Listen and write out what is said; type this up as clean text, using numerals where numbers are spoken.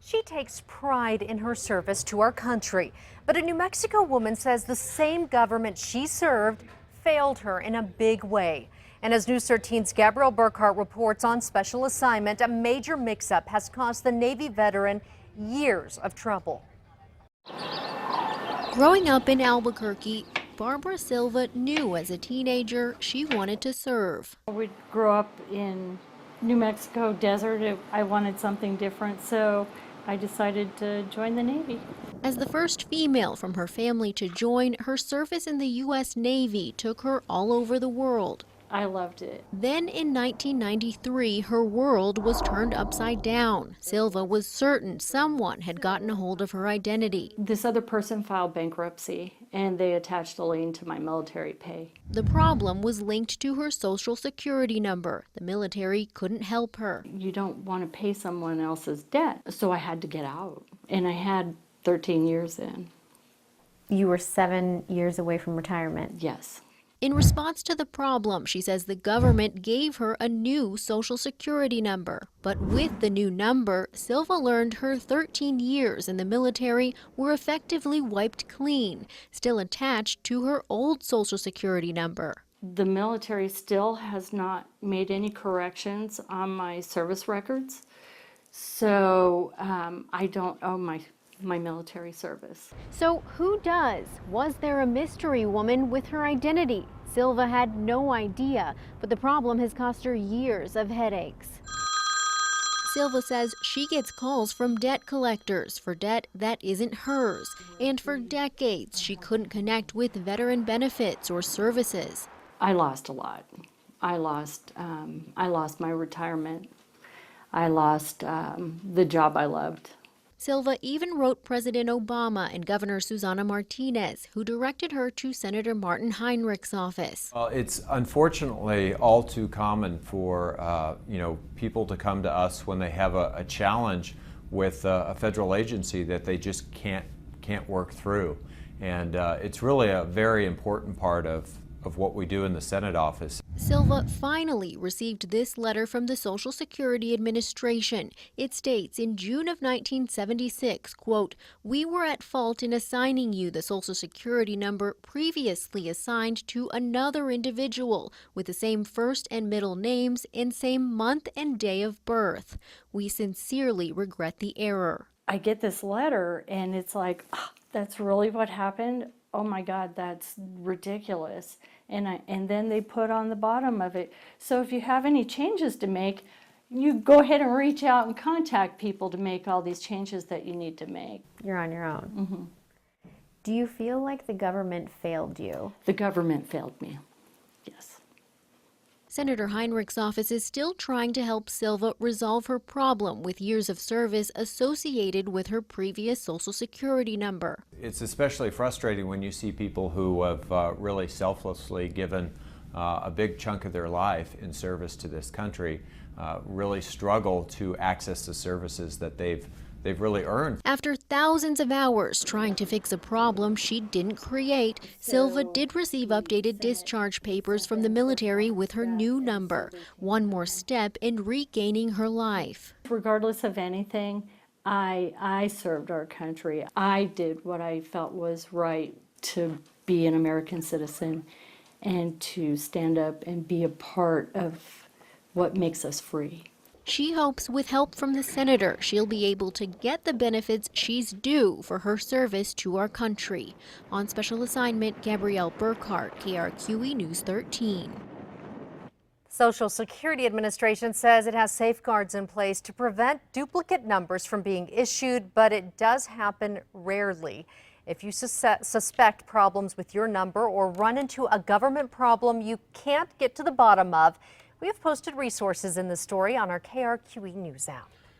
She takes pride in her service to our country, but a New Mexico woman says the same government she served failed her in a big way. And as News 13's Gabrielle Burkhart reports on special assignment, a major mix-up has cost the Navy veteran years of trouble. Growing up in Albuquerque, Barbara Silva knew as a teenager she wanted to serve. We grew up in New Mexico desert. I wanted something different, so I decided to join the Navy. As the first female from her family to join, her service in the U.S. Navy took her all over the world. I loved it. Then in 1993, her world was turned upside down. Silva was certain someone had gotten a hold of her identity. This other person filed bankruptcy, and they attached a lien to my military pay. The problem was linked to her Social Security number. The military couldn't help her. You don't want to pay someone else's debt, so I had to get out, and I had 13 years in. You were 7 years away from retirement. Yes. In response to the problem, she says the government gave her a new Social Security number. But with the new number, Silva learned her 13 years in the military were effectively wiped clean, still attached to her old Social Security number. The military still has not made any corrections on my service records, so I don't owe my military service. So who does? Was there a mystery woman with her identity? Silva had no idea, but the problem has cost her years of headaches. Silva says she gets calls from debt collectors for debt that isn't hers. And for decades, she couldn't connect with veteran benefits or services. I lost a lot. I lost my retirement. I lost the job I loved. Silva even wrote President Obama and Governor Susana Martinez, who directed her to Senator Martin Heinrich's office. Well, it's unfortunately all too common for people to come to us when they have a challenge with a federal agency that they just can't work through, and it's really a very important part of what we do in the Senate office. Silva finally received this letter from the Social Security Administration. It states in June of 1976, quote, "We were at fault in assigning you the Social Security number previously assigned to another individual with the same first and middle names and same month and day of birth. We sincerely regret the error." I get this letter and it's like, oh, that's really what happened? Oh my God, that's ridiculous. And then they put on the bottom of it, so if you have any changes to make, you go ahead and reach out and contact people to make all these changes that you need to make. You're on your own. Mm-hmm. Do you feel like the government failed you? The government failed me, yes. Senator Heinrich's office is still trying to help Silva resolve her problem with years of service associated with her previous Social Security number. It's especially frustrating when you see people who have really selflessly given a big chunk of their life in service to this country really struggle to access the services that they've really earned. After thousands of hours trying to fix a problem she didn't create, Silva did receive updated discharge papers from the military with her new number. One more step in regaining her life. Regardless of anything, I served our country. I did what I felt was right to be an American citizen and to stand up and be a part of what makes us free. She hopes with help from the senator, she'll be able to get the benefits she's due for her service to our country. On special assignment, Gabrielle Burkhart, KRQE News 13. Social Security Administration says it has safeguards in place to prevent duplicate numbers from being issued, but it does happen rarely. If you suspect problems with your number or run into a government problem you can't get to the bottom of, we have posted resources in this story on our KRQE News app.